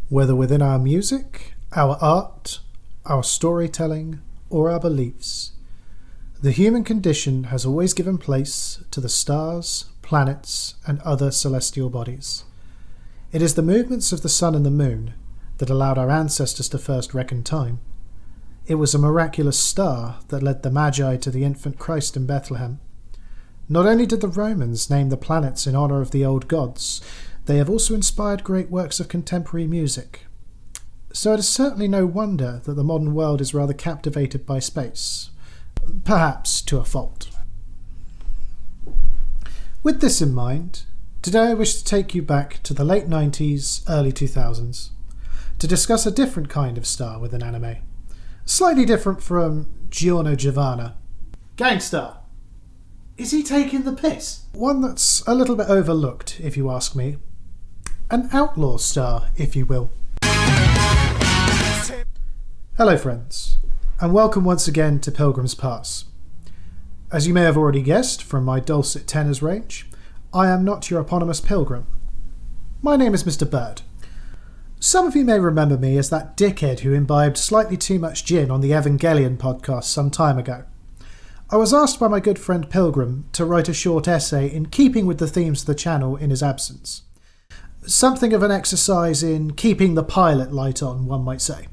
Whether within our music, our art, our storytelling, or our beliefs, the human condition has always given place to the stars, planets, and other celestial bodies. It is the movements of the sun and the moon that allowed our ancestors to first reckon time. It was a miraculous star that led the Magi to the infant Christ in Bethlehem. Not only did the Romans name the planets in honour of the old gods, they have also inspired great works of contemporary music. So it is certainly no wonder that the modern world is rather captivated by space. Perhaps to a fault. With this in mind, today I wish to take you back to the late 90s, early 2000s, to discuss a different kind of star within anime. Slightly different from Giorno Giovanna. Gangstar. Is he taking the piss? One that's a little bit overlooked, if you ask me. An outlaw star, if you will. Hello friends, and welcome once again to Pilgrim's Pass. As you may have already guessed from my dulcet tenors range, I am not your eponymous pilgrim. My name is Mr. Bird. Some of you may remember me as that dickhead who imbibed slightly too much gin on the Evangelion podcast some time ago. I was asked by my good friend Pilgrim to write a short essay in keeping with the themes of the channel in his absence. Something of an exercise in keeping the pilot light on, one might say.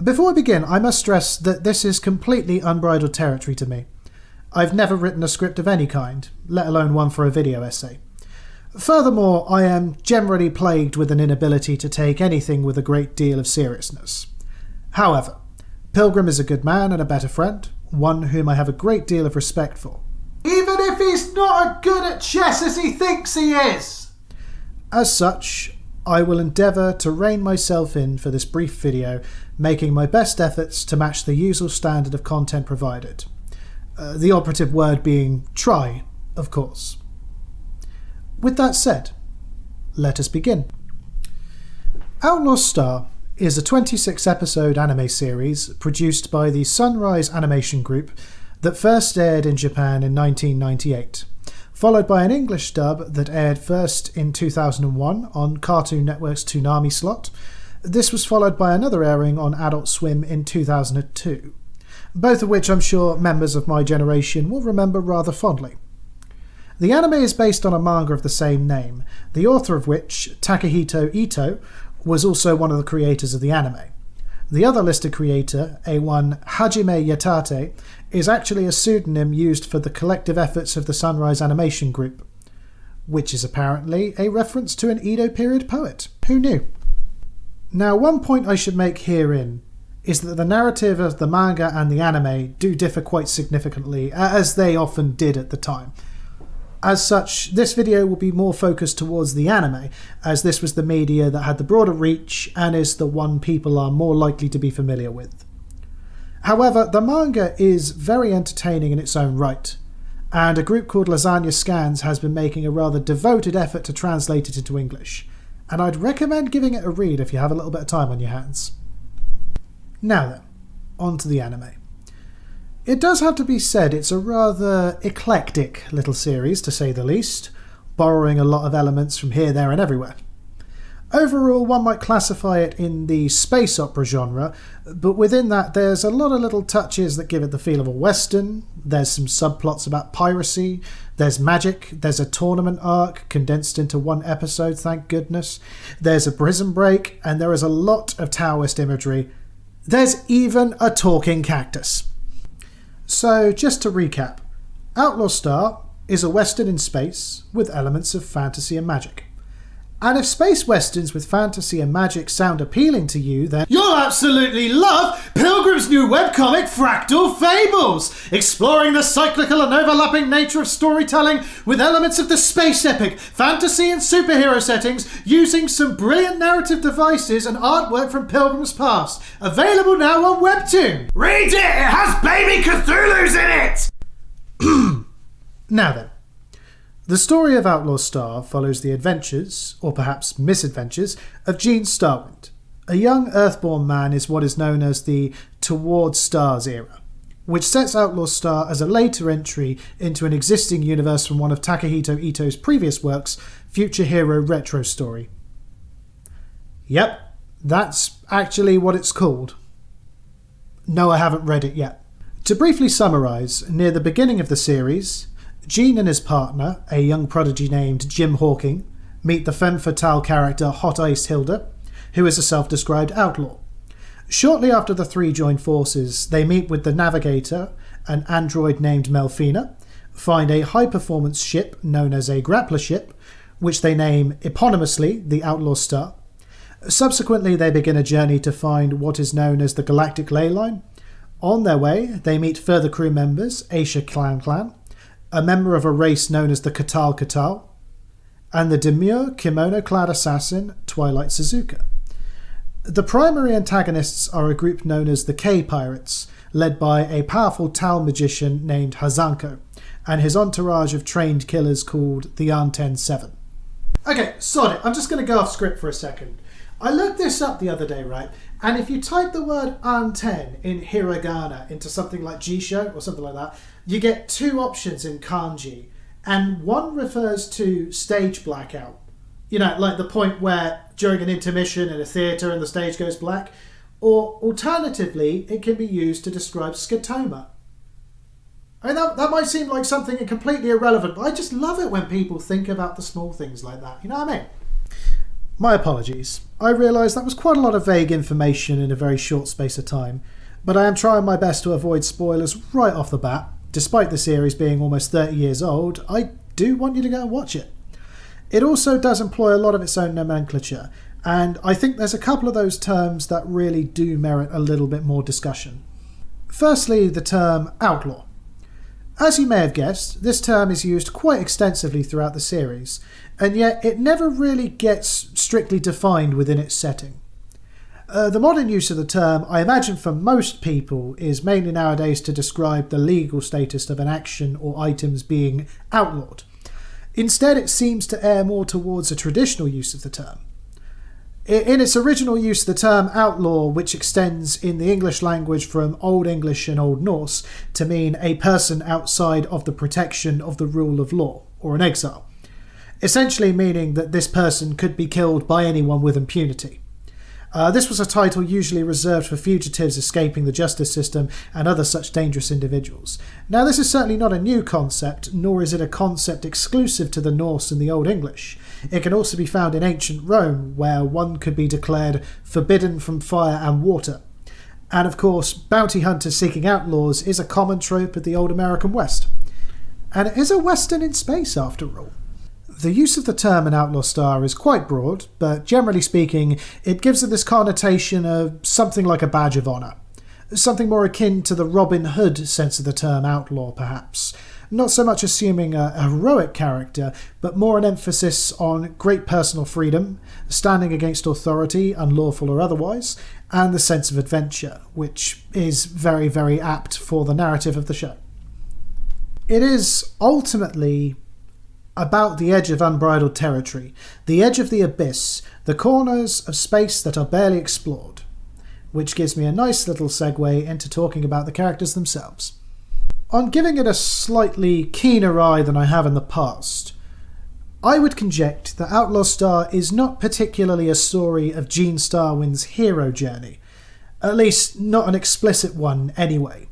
Before I begin, I must stress that this is completely unbridled territory to me. I've never written a script of any kind, let alone one for a video essay. Furthermore, I am generally plagued with an inability to take anything with a great deal of seriousness. However, Pilgrim is a good man and a better friend, one whom I have a great deal of respect for. Even if he's not as good at chess as he thinks he is! As such, I will endeavour to rein myself in for this brief video, making my best efforts to match the usual standard of content provided. The operative word being try, of course. With that said, let us begin. Outlaw Star is a 26-episode anime series produced by the Sunrise Animation Group that first aired in Japan in 1998, followed by an English dub that aired first in 2001 on Cartoon Network's Toonami slot. This was followed by another airing on Adult Swim in 2002, both of which I'm sure members of my generation will remember rather fondly. The anime is based on a manga of the same name, the author of which, Takehito Ito, was also one of the creators of the anime. The other listed creator, A1 Hajime Yatate, is actually a pseudonym used for the collective efforts of the Sunrise Animation Group, which is apparently a reference to an Edo period poet. Who knew? Now, one point I should make herein is that the narrative of the manga and the anime do differ quite significantly, as they often did at the time. As such, this video will be more focused towards the anime, as this was the media that had the broader reach and is the one people are more likely to be familiar with. However, the manga is very entertaining in its own right, and a group called Lasagna Scans has been making a rather devoted effort to translate it into English, and I'd recommend giving it a read if you have a little bit of time on your hands. Now then, on to the anime. It does have to be said it's a rather eclectic little series, to say the least, borrowing a lot of elements from here, there and everywhere. Overall, one might classify it in the space opera genre, but within that there's a lot of little touches that give it the feel of a western, there's some subplots about piracy, there's magic, there's a tournament arc condensed into one episode, thank goodness, there's a prison break, and there is a lot of Taoist imagery. There's even a talking cactus. So, just to recap, Outlaw Star is a western in space with elements of fantasy and magic. And if space westerns with fantasy and magic sound appealing to you, then you'll absolutely love Pilgrim's new webcomic Fractal Fables, exploring the cyclical and overlapping nature of storytelling with elements of the space epic, fantasy and superhero settings, using some brilliant narrative devices and artwork from Pilgrim's past. Available now on Webtoon. Read it! It has baby Cthulhu's in it! Now then. The story of Outlaw Star follows the adventures, or perhaps misadventures, of Gene Starwind. A young Earthborn man is what is known as the Toward Stars era, which sets Outlaw Star as a later entry into an existing universe from one of Takehito Ito's previous works, Future Hero Retro Story. Yep, that's actually what it's called. No, I haven't read it yet. To briefly summarise, near the beginning of the series, Gene and his partner, a young prodigy named Jim Hawking, meet the femme fatale character Hot Ice Hilda, who is a self-described outlaw. Shortly after the three join forces, they meet with the Navigator, an android named Melfina, find a high-performance ship known as a grappler ship, which they name eponymously the Outlaw Star. Subsequently, they begin a journey to find what is known as the galactic layline. On their way, they meet further crew members, Aisha Clan, a member of a race known as the Katal, and the demure, kimono-clad assassin, Twilight Suzuka. The primary antagonists are a group known as the K-Pirates, led by a powerful Tal magician named Hazanko, and his entourage of trained killers called the Anten 7. Okay, sod it, I'm just going to go off script for a second. I looked this up the other day, right? And if you type the word Anten in hiragana into something like Jisho or something like that, you get two options in kanji. And one refers to stage blackout. You know, like the point where during an intermission in a theatre and the stage goes black. Or alternatively, it can be used to describe scotoma. I mean, that might seem like something completely irrelevant, but I just love it when people think about the small things like that. You know what I mean? My apologies. I realise that was quite a lot of vague information in a very short space of time, but I am trying my best to avoid spoilers right off the bat. Despite the series being almost 30 years old, I do want you to go and watch it. It also does employ a lot of its own nomenclature, and I think there's a couple of those terms that really do merit a little bit more discussion. Firstly, the term outlaw. As you may have guessed, this term is used quite extensively throughout the series, and yet it never really gets strictly defined within its setting. The modern use of the term, I imagine for most people, is mainly nowadays to describe the legal status of an action or items being outlawed. Instead, it seems to err more towards a traditional use of the term. In its original use, the term outlaw, which extends in the English language from Old English and Old Norse to mean a person outside of the protection of the rule of law, or an exile, essentially meaning that this person could be killed by anyone with impunity. This was a title usually reserved for fugitives escaping the justice system and other such dangerous individuals. Now, this is certainly not a new concept, nor is it a concept exclusive to the Norse and the Old English. It can also be found in ancient Rome, where one could be declared forbidden from fire and water. And of course, bounty hunters seeking outlaws is a common trope of the old American West. And it is a Western in space, after all. The use of the term an Outlaw Star is quite broad, but generally speaking, it gives it this connotation of something like a badge of honour. Something more akin to the Robin Hood sense of the term outlaw, perhaps. Not so much assuming a heroic character, but more an emphasis on great personal freedom, standing against authority, unlawful or otherwise, and the sense of adventure, which is very, very apt for the narrative of the show. It is ultimately about the edge of unbridled territory, the edge of the abyss, the corners of space that are barely explored, which gives me a nice little segue into talking about the characters themselves. On giving it a slightly keener eye than I have in the past, I would conject that Outlaw Star is not particularly a story of Gene Starwin's hero journey, at least not an explicit one anyway.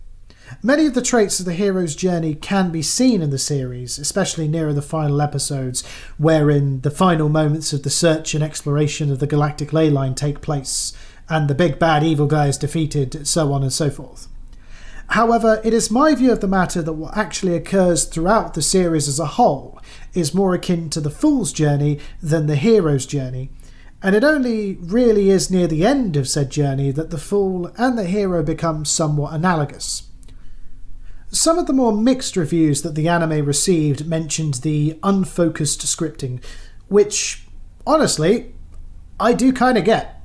Many of the traits of the hero's journey can be seen in the series, especially nearer the final episodes, wherein the final moments of the search and exploration of the galactic leyline take place, and the big bad evil guy is defeated, so on and so forth. However, it is my view of the matter that what actually occurs throughout the series as a whole is more akin to the fool's journey than the hero's journey, and it only really is near the end of said journey that the fool and the hero become somewhat analogous. Some of the more mixed reviews that the anime received mentioned the unfocused scripting, which, honestly, I do kind of get.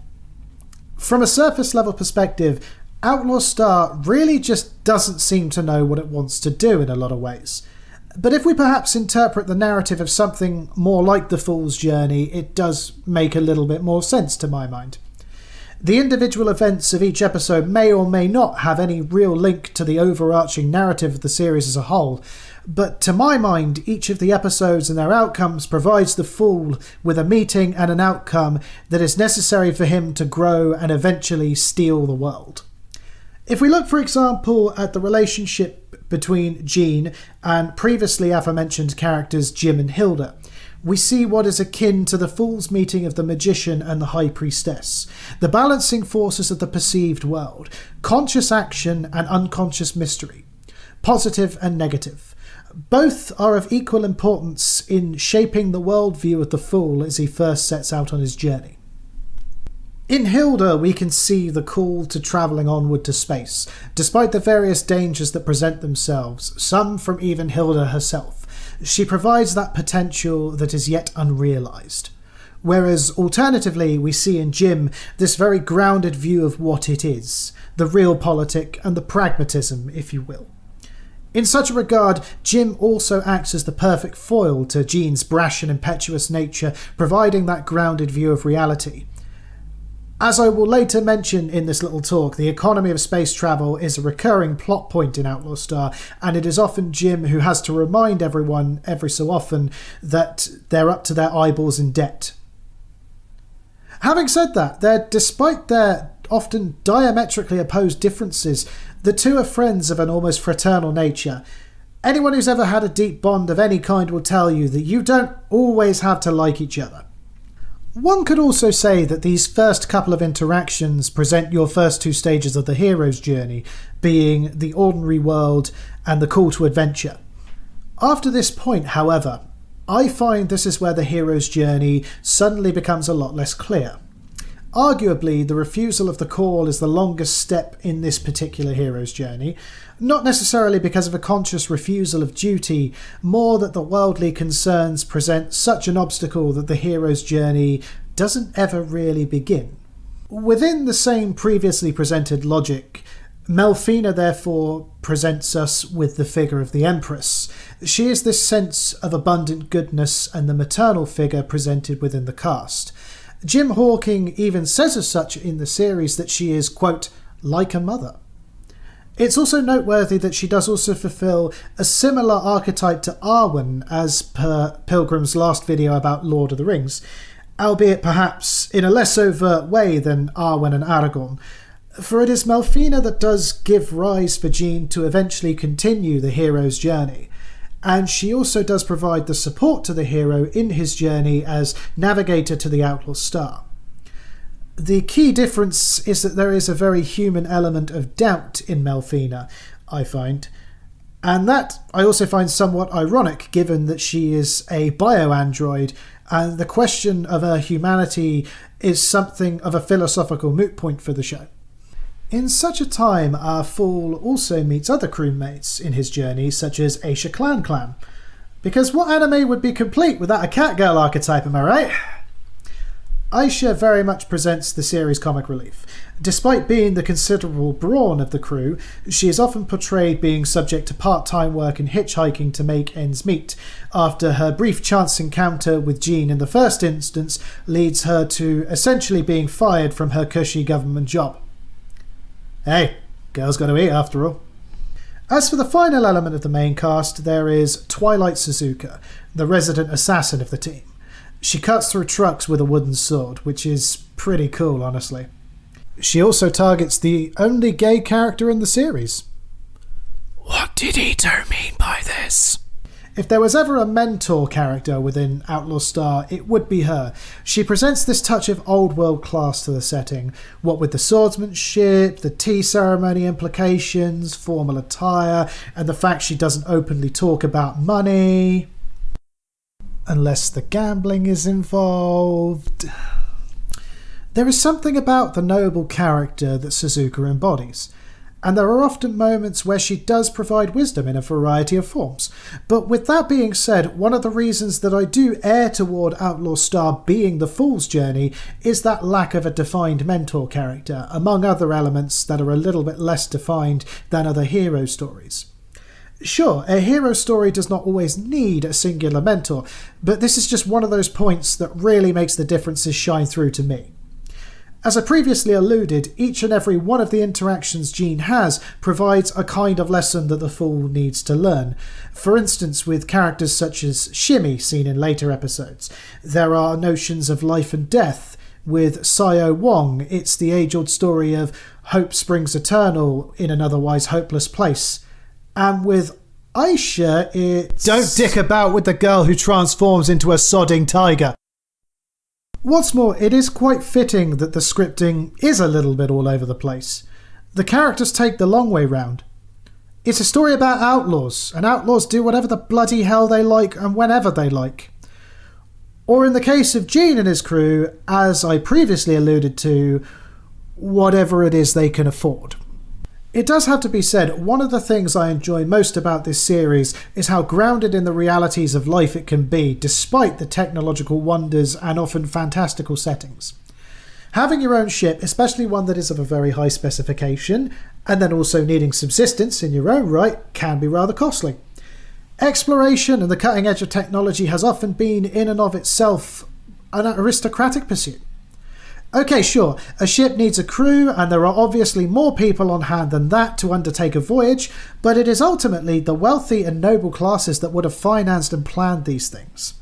From a surface level perspective, Outlaw Star really just doesn't seem to know what it wants to do in a lot of ways. But if we perhaps interpret the narrative of something more like the Fool's Journey, it does make a little bit more sense to my mind. The individual events of each episode may or may not have any real link to the overarching narrative of the series as a whole, but to my mind, each of the episodes and their outcomes provides the Fool with a meeting and an outcome that is necessary for him to grow and eventually steal the world. If we look, for example, at the relationship between Jean and previously aforementioned characters Jim and Hilda, we see what is akin to the Fool's meeting of the Magician and the High Priestess, the balancing forces of the perceived world, conscious action and unconscious mystery, positive and negative. Both are of equal importance in shaping the worldview of the Fool as he first sets out on his journey. In Hilda, we can see the call to travelling onward to space, despite the various dangers that present themselves, some from even Hilda herself. She provides that potential that is yet unrealised. Whereas, alternatively, we see in Jim this very grounded view of what it is, the realpolitik and the pragmatism, if you will. In such a regard, Jim also acts as the perfect foil to Jean's brash and impetuous nature, providing that grounded view of reality. As I will later mention in this little talk, the economy of space travel is a recurring plot point in Outlaw Star, and it is often Jim who has to remind everyone every so often that they're up to their eyeballs in debt. Having said that, despite their often diametrically opposed differences, the two are friends of an almost fraternal nature. Anyone who's ever had a deep bond of any kind will tell you that you don't always have to like each other. One could also say that these first couple of interactions present your first two stages of the hero's journey, being the ordinary world and the call to adventure. After this point, however, I find this is where the hero's journey suddenly becomes a lot less clear. Arguably, the refusal of the call is the longest step in this particular hero's journey, not necessarily because of a conscious refusal of duty, more that the worldly concerns present such an obstacle that the hero's journey doesn't ever really begin. Within the same previously presented logic, Melfina therefore presents us with the figure of the Empress. She is this sense of abundant goodness and the maternal figure presented within the cast. Jim Hawking even says as such in the series that she is, quote, like a mother. It's also noteworthy that she does also fulfill a similar archetype to Arwen as per Pilgrim's last video about Lord of the Rings, albeit perhaps in a less overt way than Arwen and Aragorn, for it is Melfina that does give rise for Jean to eventually continue the hero's journey. And she also does provide the support to the hero in his journey as navigator to the Outlaw Star. The key difference is that there is a very human element of doubt in Melfina, I find, and that I also find somewhat ironic given that she is a bio-android and the question of her humanity is something of a philosophical moot point for the show. In such a time, our Fool also meets other crewmates in his journey, such as Aisha Clan. Because what anime would be complete without a catgirl archetype, am I right? Aisha very much presents the series' comic relief. Despite being the considerable brawn of the crew, she is often portrayed being subject to part-time work and hitchhiking to make ends meet, after her brief chance encounter with Jean in the first instance leads her to essentially being fired from her cushy government job. Hey, girls got to eat after all. As for the final element of the main cast, there is Twilight Suzuka, the resident assassin of the team. She cuts through trucks with a wooden sword, which is pretty cool, honestly. She also targets the only gay character in the series. What did Ito mean by this? If there was ever a mentor character within Outlaw Star, it would be her. She presents this touch of old world class to the setting, what with the swordsmanship, the tea ceremony implications, formal attire, and the fact she doesn't openly talk about money. Unless the gambling is involved. There is something about the noble character that Suzuka embodies. And there are often moments where she does provide wisdom in a variety of forms. But with that being said, one of the reasons that I do err toward Outlaw Star being the Fool's journey is that lack of a defined mentor character, among other elements that are a little bit less defined than other hero stories. Sure, a hero story does not always need a singular mentor, but this is just one of those points that really makes the differences shine through to me. As I previously alluded, each and every one of the interactions Jean has provides a kind of lesson that the Fool needs to learn. For instance, with characters such as Shimmy, seen in later episodes, there are notions of life and death. With Sayo Wong, it's the age-old story of hope springs eternal in an otherwise hopeless place. And with Aisha, it's... Don't dick about with the girl who transforms into a sodding tiger. What's more, it is quite fitting that the scripting is a little bit all over the place. The characters take the long way round. It's a story about outlaws, and outlaws do whatever the bloody hell they like and whenever they like. Or in the case of Gene and his crew, as I previously alluded to, whatever it is they can afford. It does have to be said, one of the things I enjoy most about this series is how grounded in the realities of life it can be, despite the technological wonders and often fantastical settings. Having your own ship, especially one that is of a very high specification, and then also needing subsistence in your own right, can be rather costly. Exploration and the cutting edge of technology has often been, in and of itself, an aristocratic pursuit. Okay, sure, a ship needs a crew, and there are obviously more people on hand than that to undertake a voyage, but it is ultimately the wealthy and noble classes that would have financed and planned these things.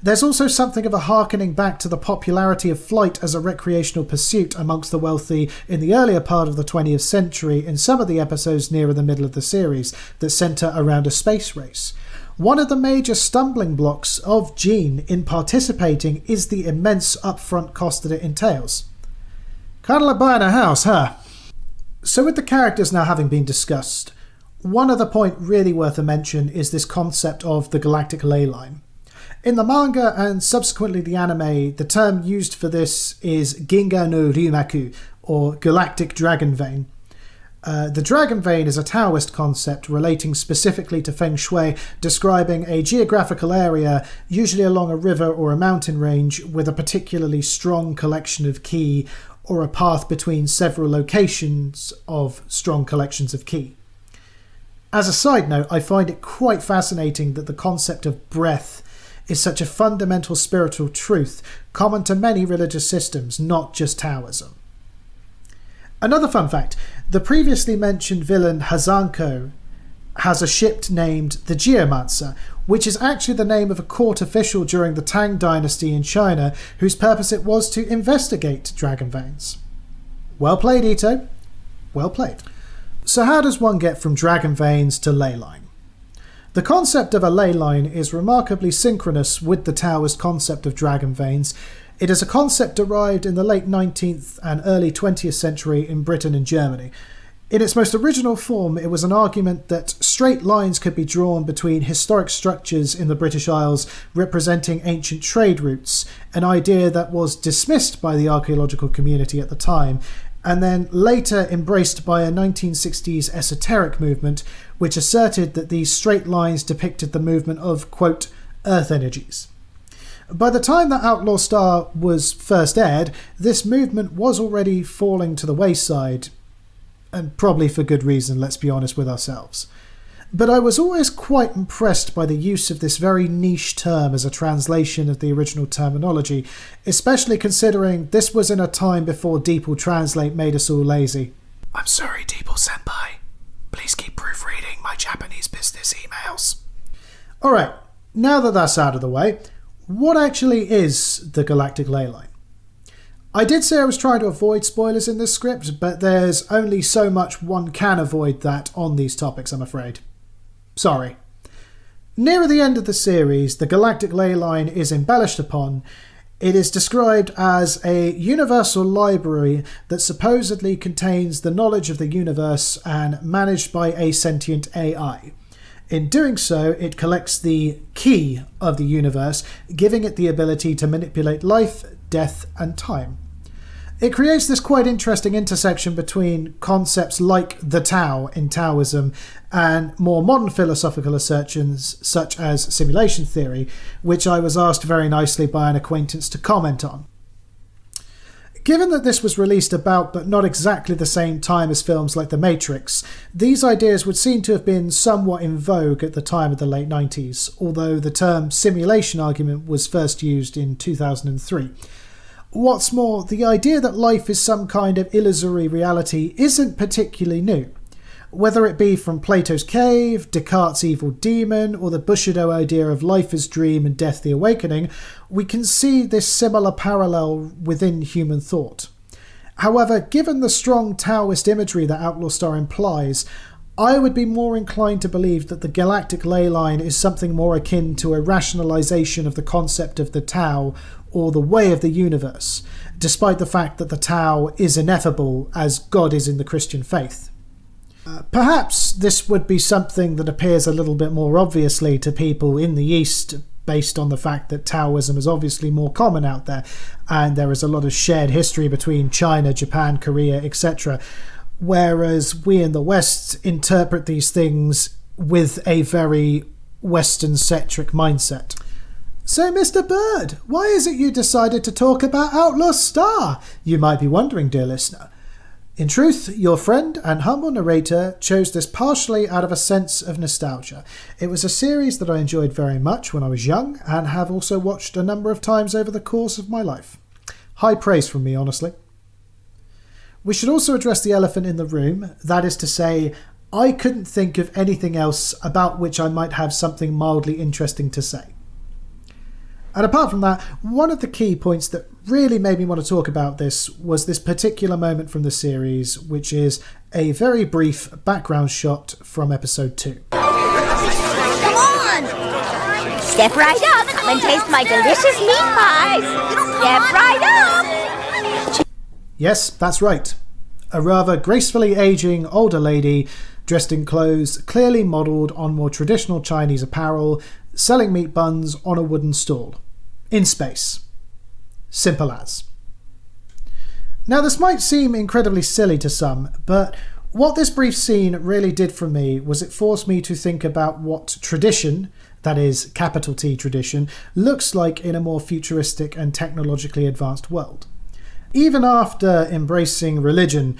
There's also something of a harkening back to the popularity of flight as a recreational pursuit amongst the wealthy in the earlier part of the 20th century in some of the episodes nearer the middle of the series that centre around a space race. One of the major stumbling blocks of Gene in participating is the immense upfront cost that it entails. Kind of like buying a house, huh? So with the characters now having been discussed, one other point really worth a mention is this concept of the galactic layline. In the manga and subsequently the anime, the term used for this is Ginga no Ryumaku, or galactic dragon vein. The dragon vein is a Taoist concept relating specifically to Feng Shui, describing a geographical area, usually along a river or a mountain range, with a particularly strong collection of ki, or a path between several locations of strong collections of ki. As a side note, I find it quite fascinating that the concept of breath is such a fundamental spiritual truth, common to many religious systems, not just Taoism. Another fun fact, the previously mentioned villain Hazanko has a ship named the Geomancer, which is actually the name of a court official during the Tang dynasty in China, whose purpose it was to investigate dragon veins. Well played, Ito. Well played. So how does one get from dragon veins to leyline? The concept of a leyline is remarkably synchronous with the Taoist concept of dragon veins. It is a concept derived in the late 19th and early 20th century in Britain and Germany. In its most original form, it was an argument that straight lines could be drawn between historic structures in the British Isles representing ancient trade routes, an idea that was dismissed by the archaeological community at the time, and then later embraced by a 1960s esoteric movement which asserted that these straight lines depicted the movement of, quote, earth energies. By the time that Outlaw Star was first aired, this movement was already falling to the wayside, and probably for good reason, let's be honest with ourselves. But I was always quite impressed by the use of this very niche term as a translation of the original terminology, especially considering this was in a time before DeepL Translate made us all lazy. I'm sorry, DeepL-senpai. Please keep proofreading my Japanese business emails. Alright, now that that's out of the way, what actually is the galactic leyline? I did say I was trying to avoid spoilers in this script, but there's only so much one can avoid that on these topics, I'm afraid. Sorry. Nearer the end of the series, the galactic leyline is embellished upon. It is described as a universal library that supposedly contains the knowledge of the universe and managed by a sentient AI. In doing so, it collects the key of the universe, giving it the ability to manipulate life, death, and time. It creates this quite interesting intersection between concepts like the Tao in Taoism and more modern philosophical assertions such as simulation theory, which I was asked very nicely by an acquaintance to comment on. Given that this was released about but not exactly the same time as films like The Matrix, these ideas would seem to have been somewhat in vogue at the time of the late 90s, although the term simulation argument was first used in 2003. What's more, the idea that life is some kind of illusory reality isn't particularly new. Whether it be from Plato's cave, Descartes' evil demon, or the Bushido idea of life as dream and death the awakening, we can see this similar parallel within human thought. However, given the strong Taoist imagery that Outlaw Star implies, I would be more inclined to believe that the galactic leyline is something more akin to a rationalization of the concept of the Tao or the way of the universe, despite the fact that the Tao is ineffable as God is in the Christian faith. Perhaps this would be something that appears a little bit more obviously to people in the East, based on the fact that Taoism is obviously more common out there, and there is a lot of shared history between China, Japan, Korea, etc., whereas we in the West interpret these things with a very Western-centric mindset. So, Mr. Bird, why is it you decided to talk about Outlaw Star? You might be wondering, dear listener. In truth, your friend and humble narrator chose this partially out of a sense of nostalgia. It was a series that I enjoyed very much when I was young, and have also watched a number of times over the course of my life. High praise from me, honestly. We should also address the elephant in the room, that is to say, I couldn't think of anything else about which I might have something mildly interesting to say. And apart from that, one of the key points that really made me want to talk about this was this particular moment from the series, which is a very brief background shot from episode 2. Come on! Step right up and taste my delicious meat pies! Step right up! Yes, that's right. A rather gracefully aging older lady dressed in clothes clearly modelled on more traditional Chinese apparel, selling meat buns on a wooden stall. In space. Simple as. Now, this might seem incredibly silly to some, but what this brief scene really did for me was it forced me to think about what tradition, that is, capital T tradition, looks like in a more futuristic and technologically advanced world. Even after embracing religion,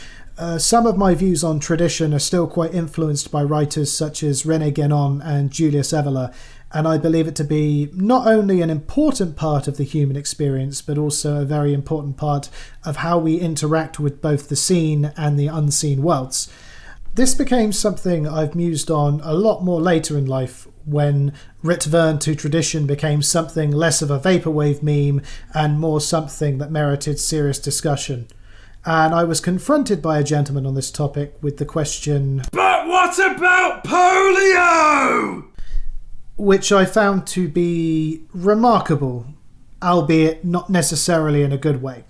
some of my views on tradition are still quite influenced by writers such as René Guénon and Julius Evola, and I believe it to be not only an important part of the human experience, but also a very important part of how we interact with both the seen and the unseen worlds. This became something I've mused on a lot more later in life, when return to tradition became something less of a vaporwave meme and more something that merited serious discussion. And I was confronted by a gentleman on this topic with the question, "But what about polio?" which I found to be remarkable, albeit not necessarily in a good way.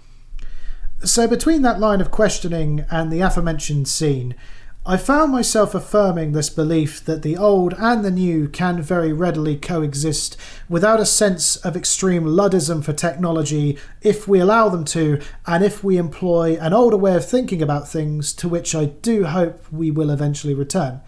So between that line of questioning and the aforementioned scene, I found myself affirming this belief that the old and the new can very readily coexist without a sense of extreme luddism for technology if we allow them to, and if we employ an older way of thinking about things, to which I do hope we will eventually return.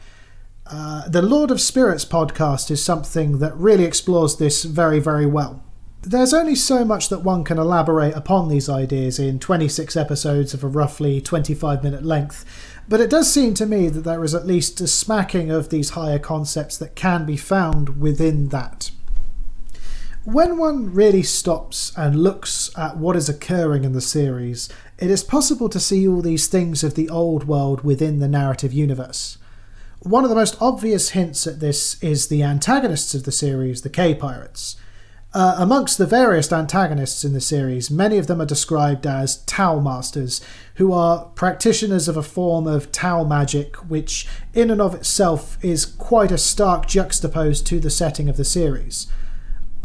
The Lord of Spirits podcast is something that really explores this very, very well. There's only so much that one can elaborate upon these ideas in 26 episodes of a roughly 25-minute length, but it does seem to me that there is at least a smacking of these higher concepts that can be found within that. When one really stops and looks at what is occurring in the series, it is possible to see all these things of the old world within the narrative universe. One of the most obvious hints at this is the antagonists of the series, the K-Pirates. Amongst the various antagonists in the series, many of them are described as Tao Masters, who are practitioners of a form of Tao magic, which in and of itself is quite a stark juxtapose to the setting of the series.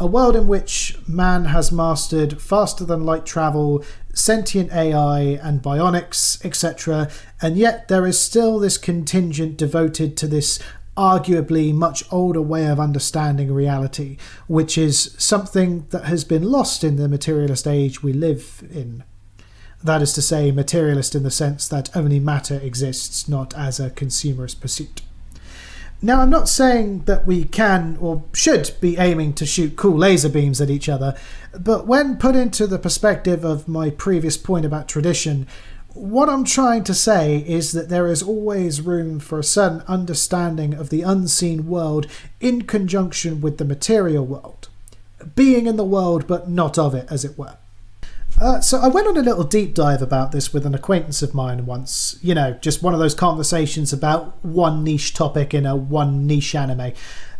A world in which man has mastered faster-than-light travel, sentient AI and bionics, etc., and yet there is still this contingent devoted to this arguably much older way of understanding reality, which is something that has been lost in the materialist age we live in. That is to say, materialist in the sense that only matter exists, not as a consumerist pursuit. Now, I'm not saying that we can or should be aiming to shoot cool laser beams at each other, but when put into the perspective of my previous point about tradition, what I'm trying to say is that there is always room for a certain understanding of the unseen world in conjunction with the material world. Being in the world, but not of it, as it were. So I went on a little deep dive about this with an acquaintance of mine once. You know, just one of those conversations about one niche topic in a one niche anime.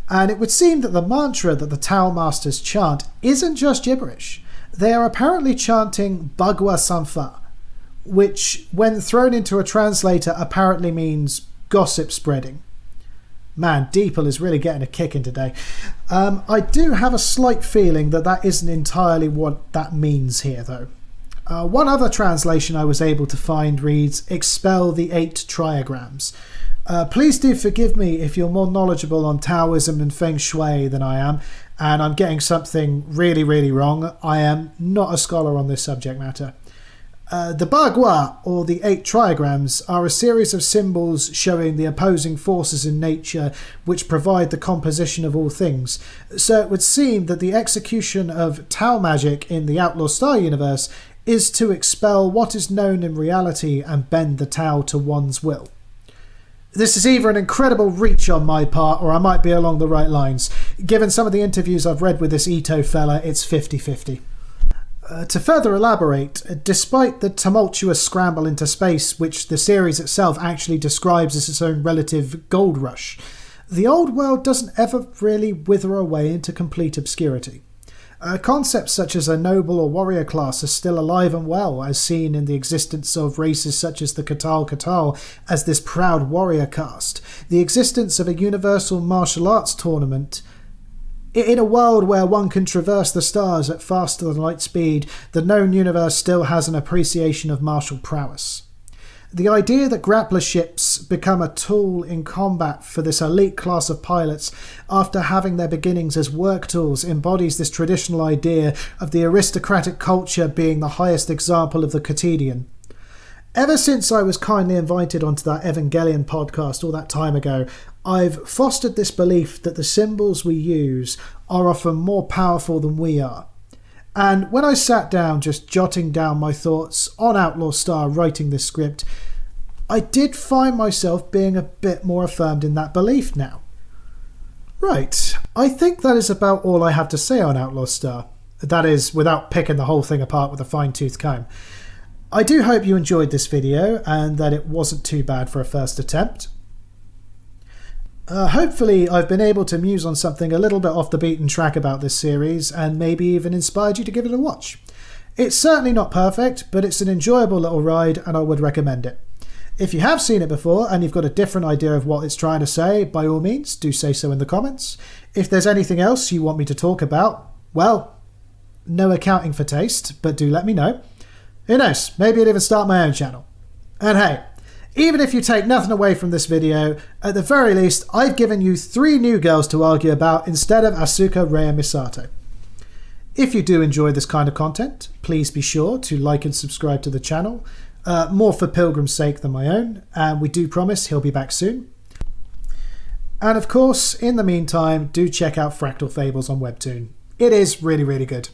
And it would seem that the mantra that the Tao Masters chant isn't just gibberish. They are apparently chanting Bagua Sanfa, which, when thrown into a translator, apparently means gossip spreading. Man, Deeple is really getting a kick in today. I do have a slight feeling that that isn't entirely what that means here, though. One other translation I was able to find reads, expel the 8 triograms. Please do forgive me if you're more knowledgeable on Taoism and Feng Shui than I am, and I'm getting something really, really wrong. I am not a scholar on this subject matter. The Bagua, or the 8 triograms, are a series of symbols showing the opposing forces in nature which provide the composition of all things. So it would seem that the execution of Tao magic in the Outlaw Star universe is to expel what is known in reality and bend the Tao to one's will. This is either an incredible reach on my part, or I might be along the right lines. Given some of the interviews I've read with this Ito fella, it's 50-50. To further elaborate, despite the tumultuous scramble into space, which the series itself actually describes as its own relative gold rush, the old world doesn't ever really wither away into complete obscurity. Concepts such as a noble or warrior class are still alive and well, as seen in the existence of races such as the Katal as this proud warrior caste, the existence of a universal martial arts tournament. In a world where one can traverse the stars at faster than light speed, the known universe still has an appreciation of martial prowess. The idea that grappler ships become a tool in combat for this elite class of pilots after having their beginnings as work tools embodies this traditional idea of the aristocratic culture being the highest example of the quotidian. Ever since I was kindly invited onto that Evangelion podcast all that time ago, I've fostered this belief that the symbols we use are often more powerful than we are. And when I sat down just jotting down my thoughts on Outlaw Star writing this script, I did find myself being a bit more affirmed in that belief now. Right, I think that is about all I have to say on Outlaw Star. That is, without picking the whole thing apart with a fine-tooth comb. I do hope you enjoyed this video and that it wasn't too bad for a first attempt. Hopefully I've been able to muse on something a little bit off the beaten track about this series and maybe even inspired you to give it a watch. It's certainly not perfect, but it's an enjoyable little ride and I would recommend it. If you have seen it before and you've got a different idea of what it's trying to say, by all means do say so in the comments. If there's anything else you want me to talk about, well, no accounting for taste, but do let me know. Who knows, maybe I'll even start my own channel. And hey, even if you take nothing away from this video, at the very least, I've given you 3 new girls to argue about instead of Asuka, Rei and Misato. If you do enjoy this kind of content, please be sure to like and subscribe to the channel. More for Pilgrim's sake than my own, and we do promise he'll be back soon. And of course, in the meantime, do check out Fractal Fables on Webtoon. It is really, really good.